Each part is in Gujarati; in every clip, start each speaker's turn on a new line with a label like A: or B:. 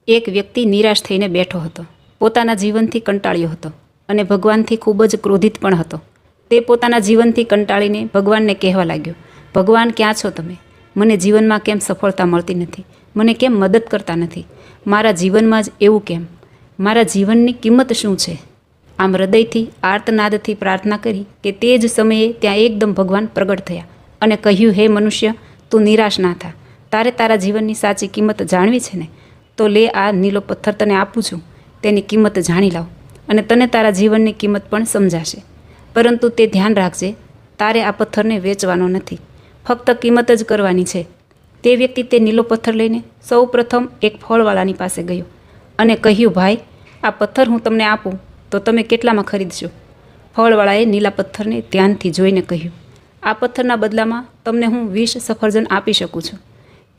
A: એક વ્યક્તિ નિરાશ થઈને બેઠો હતો. પોતાના જીવનથી કંટાળ્યો હતો અને ભગવાનથી ખૂબ જ ક્રોધિત પણ હતો. તે પોતાના જીવનથી કંટાળીને ભગવાનને કહેવા લાગ્યો, ભગવાન ક્યાં છો તમે? મને જીવનમાં કેમ સફળતા મળતી નથી? મને કેમ મદદ કરતા નથી? મારા જીવનમાં જ એવું કેમ? મારા જીવનની કિંમત શું છે? આમ હૃદયથી આર્તનાદથી પ્રાર્થના કરી કે તે જ સમયે ત્યાં એકદમ ભગવાન પ્રગટ થયા અને કહ્યું, હે મનુષ્ય, તું નિરાશ ના થા. તારે તારા જીવનની સાચી કિંમત જાણવી છે ને? તો લે, આ નીલો પથ્થર તને આપું છું, તેની કિંમત જાણી લાવ અને તને તારા જીવનની કિંમત પણ સમજાશે. પરંતુ તે ધ્યાન રાખજે, તારે આ પથ્થરને વેચવાનો નથી, ફક્ત કિંમત જ કરવાની છે. તે વ્યક્તિ તે નીલો પથ્થર લઈને સૌ પ્રથમ એક ફળવાળાની પાસે ગયો અને કહ્યું, ભાઈ, આ પથ્થર હું તમને આપું તો તમે કેટલામાં ખરીદશો? ફળવાળાએ નીલા પથ્થરને ધ્યાનથી જોઈને કહ્યું, આ પથ્થરના બદલામાં તમને હું 20 સફરજન આપી શકું છું.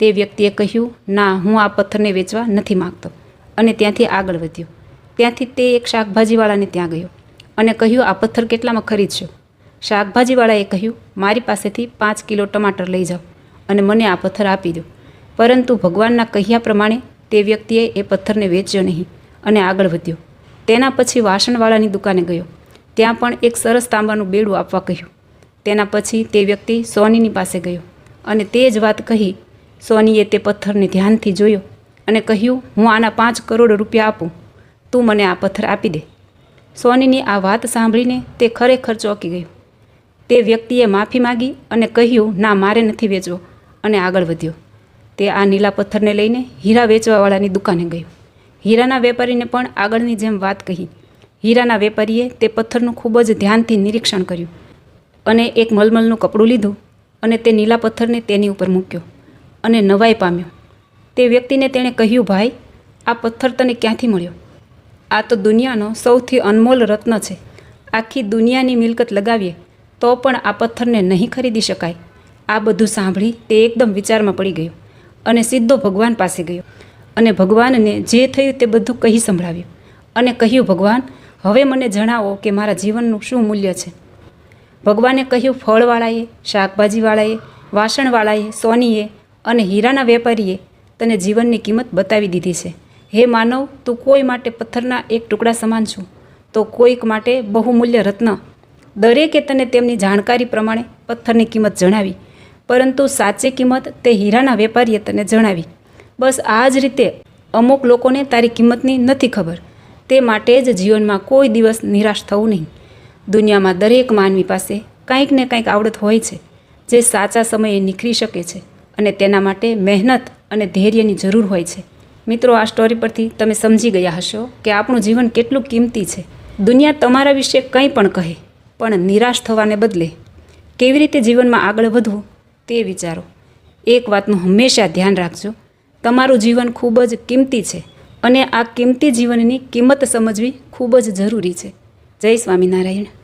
A: તે વ્યક્તિએ કહ્યું, ના, હું આ પથ્થરને વેચવા નથી માગતો, અને ત્યાંથી આગળ વધ્યો. ત્યાંથી તે એક શાકભાજીવાળાને ત્યાં ગયો અને કહ્યું, આ પથ્થર કેટલામાં ખરીદશો? શાકભાજીવાળાએ કહ્યું, મારી પાસેથી 5 કિલો ટમાટર લઈ જાઓ અને મને આ પથ્થર આપી દો. પરંતુ ભગવાનના કહ્યા પ્રમાણે તે વ્યક્તિએ એ પથ્થરને વેચ્યો નહીં અને આગળ વધ્યો. તેના પછી વાસણવાળાની દુકાને ગયો. ત્યાં પણ એક સરસ તાંબાનું બેડું આપવા કહ્યું. તેના પછી તે વ્યક્તિ સોનીની પાસે ગયો અને તે જ વાત કહી. સોનીએ તે પથ્થરને ધ્યાનથી જોયો અને કહ્યું, હું આના 5 કરોડ રૂપિયા આપું, તું મને આ પથ્થર આપી દે. સોનીની આ વાત સાંભળીને તે ખરેખર ચોંકી ગયો. તે વ્યક્તિએ માફી માગી અને કહ્યું, ના, મારે નથી વેચવો, અને આગળ વધ્યો. તે આ નીલા પથ્થરને લઈને હીરા વેચવાવાળાની દુકાને ગયો. હીરાના વેપારીને પણ આગળની જેમ વાત કહી. હીરાના વેપારીએ તે પથ્થરનું ખૂબ જ ધ્યાનથી નિરીક્ષણ કર્યું અને એક મલમલનું કપડું લીધું અને તે નીલા પથ્થરને તેની ઉપર મૂક્યો અને નવાઈ પામ્યો. તે વ્યક્તિને તેણે કહ્યું, ભાઈ, આ પથ્થર તને ક્યાંથી મળ્યો? આ તો દુનિયાનો સૌથી અનમોલ રત્ન છે. આખી દુનિયાની મિલકત લગાવીએ તો પણ આ પથ્થરને નહીં ખરીદી શકાય. આ બધું સાંભળી તે એકદમ વિચારમાં પડી ગયો અને સીધો ભગવાન પાસે ગયો અને ભગવાનને જે થયું તે બધું કહી સંભળાવ્યું અને કહ્યું, ભગવાન, હવે મને જણાવો કે મારા જીવનનું શું મૂલ્ય છે? ભગવાને કહ્યું, ફળવાળાએ, શાકભાજીવાળાએ, વાસણવાળાએ, સોનીએ અને હીરાના વેપારીએ તને જીવનની કિંમત બતાવી દીધી છે. હે માનવ, તું કોઈ માટે પથ્થરના એક ટુકડા સમાન છું, તો કોઈક માટે બહુમૂલ્ય રત્ન. દરેકે તને તેમની જાણકારી પ્રમાણે પથ્થરની કિંમત જણાવી, પરંતુ સાચી કિંમત તે હીરાના વેપારીએ તને જણાવી. બસ આ જ રીતે અમુક લોકોને તારી કિંમતની નથી ખબર. તે માટે જ જીવનમાં કોઈ દિવસ નિરાશ થવું નહીં. દુનિયામાં દરેક માનવી પાસે કંઈક ને કંઈક આવડત હોય છે જે સાચા સમયે નિખરી શકે છે અને તેના માટે મહેનત અને ધૈર્યની જરૂર હોય છે. મિત્રો, આ સ્ટોરી પરથી તમે સમજી ગયા હશો કે આપણું જીવન કેટલું કિંમતી છે. દુનિયા તમારા વિશે કંઈ પણ કહે, પણ નિરાશ થવાને બદલે કેવી રીતે જીવનમાં આગળ વધવું તે વિચારો. એક વાતનું હંમેશા ધ્યાન રાખજો, તમારું જીવન ખૂબ જ કિંમતી છે અને આ કિંમતી જીવનની કિંમત સમજવી ખૂબ જ જરૂરી છે. જય સ્વામિનારાયણ.